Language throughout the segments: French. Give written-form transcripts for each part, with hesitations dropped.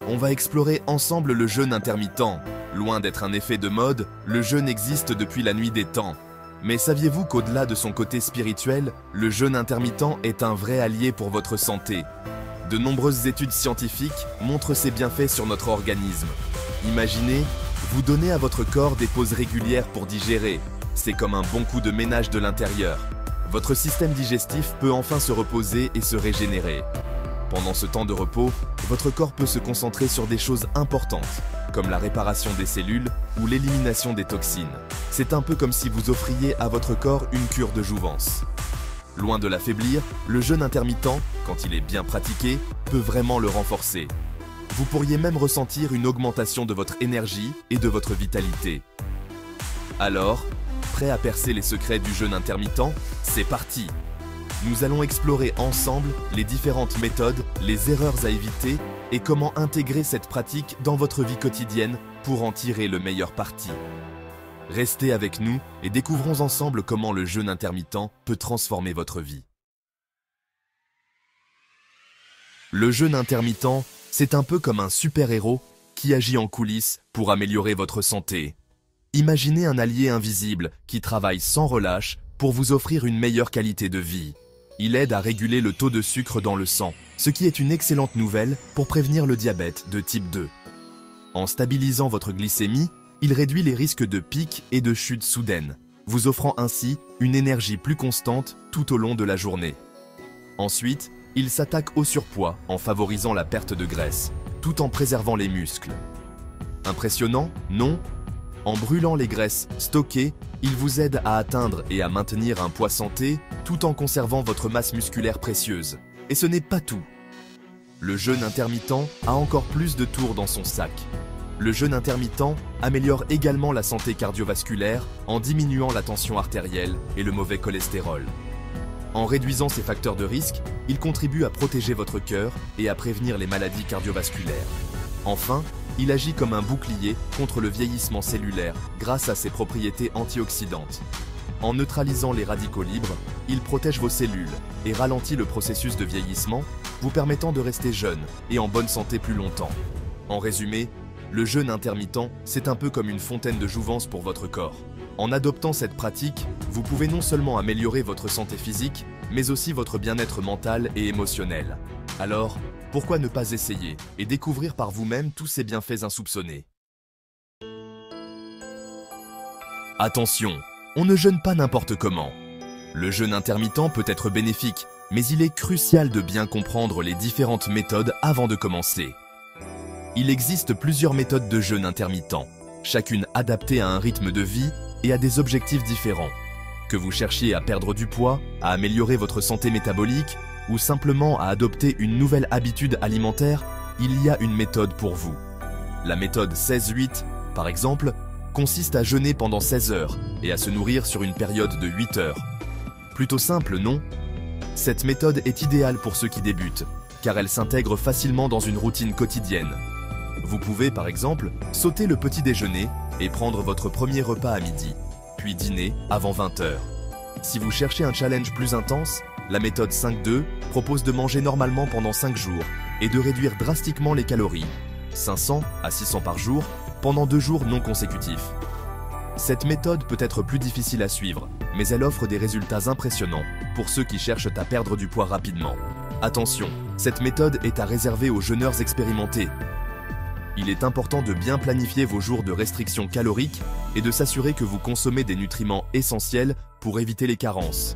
on va explorer ensemble le jeûne intermittent. Loin d'être un effet de mode, le jeûne existe depuis la nuit des temps. Mais saviez-vous qu'au-delà de son côté spirituel, le jeûne intermittent est un vrai allié pour votre santé? De nombreuses études scientifiques montrent ses bienfaits sur notre organisme. Imaginez, vous donnez à votre corps des pauses régulières pour digérer. C'est comme un bon coup de ménage de l'intérieur. Votre système digestif peut enfin se reposer et se régénérer. Pendant ce temps de repos, votre corps peut se concentrer sur des choses importantes, comme la réparation des cellules ou l'élimination des toxines. C'est un peu comme si vous offriez à votre corps une cure de jouvence. Loin de l'affaiblir, le jeûne intermittent, quand il est bien pratiqué, peut vraiment le renforcer. Vous pourriez même ressentir une augmentation de votre énergie et de votre vitalité. Alors, prêt à percer les secrets du jeûne intermittent? C'est parti! Nous allons explorer ensemble les différentes méthodes, les erreurs à éviter et comment intégrer cette pratique dans votre vie quotidienne pour en tirer le meilleur parti. Restez avec nous et découvrons ensemble comment le jeûne intermittent peut transformer votre vie. Le jeûne intermittent, c'est un peu comme un super-héros qui agit en coulisses pour améliorer votre santé. Imaginez un allié invisible qui travaille sans relâche pour vous offrir une meilleure qualité de vie. Il aide à réguler le taux de sucre dans le sang, ce qui est une excellente nouvelle pour prévenir le diabète de type 2. En stabilisant votre glycémie, il réduit les risques de pics et de chutes soudaines, vous offrant ainsi une énergie plus constante tout au long de la journée. Ensuite, il s'attaque au surpoids en favorisant la perte de graisse, tout en préservant les muscles. Impressionnant, non? En brûlant les graisses stockées, il vous aide à atteindre et à maintenir un poids santé tout en conservant votre masse musculaire précieuse. Et ce n'est pas tout. Le jeûne intermittent a encore plus de tours dans son sac. Le jeûne intermittent améliore également la santé cardiovasculaire en diminuant la tension artérielle et le mauvais cholestérol. En réduisant ces facteurs de risque, il contribue à protéger votre cœur et à prévenir les maladies cardiovasculaires. Enfin, il agit comme un bouclier contre le vieillissement cellulaire grâce à ses propriétés antioxydantes. En neutralisant les radicaux libres, il protège vos cellules et ralentit le processus de vieillissement, vous permettant de rester jeune et en bonne santé plus longtemps. En résumé, le jeûne intermittent, c'est un peu comme une fontaine de jouvence pour votre corps. En adoptant cette pratique, vous pouvez non seulement améliorer votre santé physique, mais aussi votre bien-être mental et émotionnel. Alors, pourquoi ne pas essayer et découvrir par vous-même tous ces bienfaits insoupçonnés? Attention, on ne jeûne pas n'importe comment. Le jeûne intermittent peut être bénéfique, mais il est crucial de bien comprendre les différentes méthodes avant de commencer. Il existe plusieurs méthodes de jeûne intermittent, chacune adaptée à un rythme de vie et à des objectifs différents. Que vous cherchiez à perdre du poids, à améliorer votre santé métabolique, ou simplement à adopter une nouvelle habitude alimentaire, il y a une méthode pour vous. La méthode 16-8, par exemple, consiste à jeûner pendant 16 heures et à se nourrir sur une période de 8 heures. Plutôt simple, non? Cette méthode est idéale pour ceux qui débutent, car elle s'intègre facilement dans une routine quotidienne. Vous pouvez, par exemple, sauter le petit déjeuner et prendre votre premier repas à midi, puis dîner avant 20 heures. Si vous cherchez un challenge plus intense, la méthode 5-2 propose de manger normalement pendant 5 jours et de réduire drastiquement les calories, 500 à 600 par jour, pendant 2 jours non consécutifs. Cette méthode peut être plus difficile à suivre, mais elle offre des résultats impressionnants pour ceux qui cherchent à perdre du poids rapidement. Attention, cette méthode est à réserver aux jeûneurs expérimentés. Il est important de bien planifier vos jours de restriction calorique et de s'assurer que vous consommez des nutriments essentiels pour éviter les carences.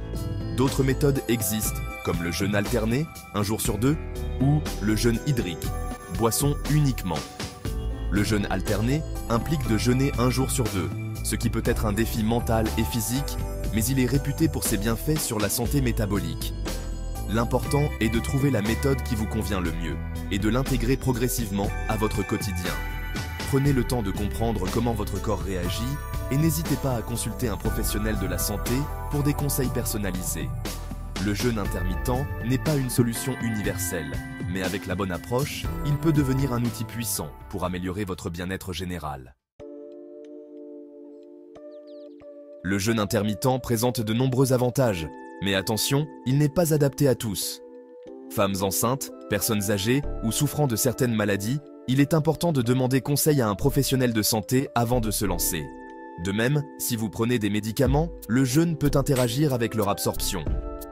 D'autres méthodes existent, comme le jeûne alterné, 1 jour sur 2, ou le jeûne hydrique, boisson uniquement. Le jeûne alterné implique de jeûner 1 jour sur 2, ce qui peut être un défi mental et physique, mais il est réputé pour ses bienfaits sur la santé métabolique. L'important est de trouver la méthode qui vous convient le mieux et de l'intégrer progressivement à votre quotidien. Prenez le temps de comprendre comment votre corps réagit et n'hésitez pas à consulter un professionnel de la santé pour des conseils personnalisés. Le jeûne intermittent n'est pas une solution universelle, mais avec la bonne approche, il peut devenir un outil puissant pour améliorer votre bien-être général. Le jeûne intermittent présente de nombreux avantages, mais attention, il n'est pas adapté à tous. Femmes enceintes, personnes âgées ou souffrant de certaines maladies Il est important de demander conseil à un professionnel de santé avant de se lancer. De même, si vous prenez des médicaments, le jeûne peut interagir avec leur absorption.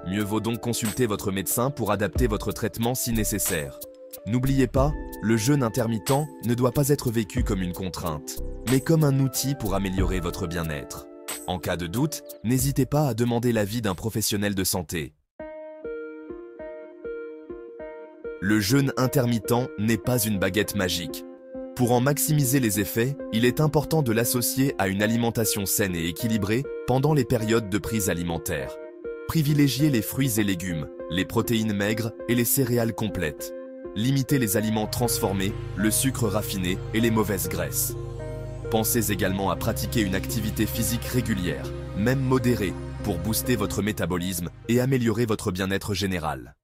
Mieux vaut donc consulter votre médecin pour adapter votre traitement si nécessaire. N'oubliez pas, le jeûne intermittent ne doit pas être vécu comme une contrainte, mais comme un outil pour améliorer votre bien-être. En cas de doute, n'hésitez pas à demander l'avis d'un professionnel de santé. Le jeûne intermittent n'est pas une baguette magique. Pour en maximiser les effets, il est important de l'associer à une alimentation saine et équilibrée pendant les périodes de prise alimentaire. Privilégiez les fruits et légumes, les protéines maigres et les céréales complètes. Limitez les aliments transformés, le sucre raffiné et les mauvaises graisses. Pensez également à pratiquer une activité physique régulière, même modérée, pour booster votre métabolisme et améliorer votre bien-être général.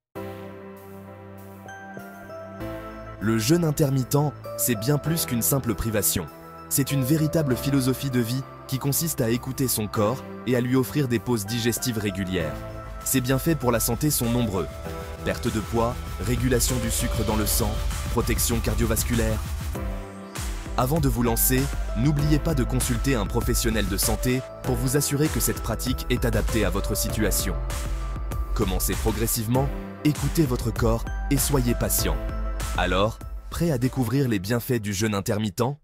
Le jeûne intermittent, c'est bien plus qu'une simple privation. C'est une véritable philosophie de vie qui consiste à écouter son corps et à lui offrir des pauses digestives régulières. Ses bienfaits pour la santé sont nombreux. Perte de poids, régulation du sucre dans le sang, protection cardiovasculaire. Avant de vous lancer, n'oubliez pas de consulter un professionnel de santé pour vous assurer que cette pratique est adaptée à votre situation. Commencez progressivement, écoutez votre corps et soyez patient. Alors, prêt à découvrir les bienfaits du jeûne intermittent ?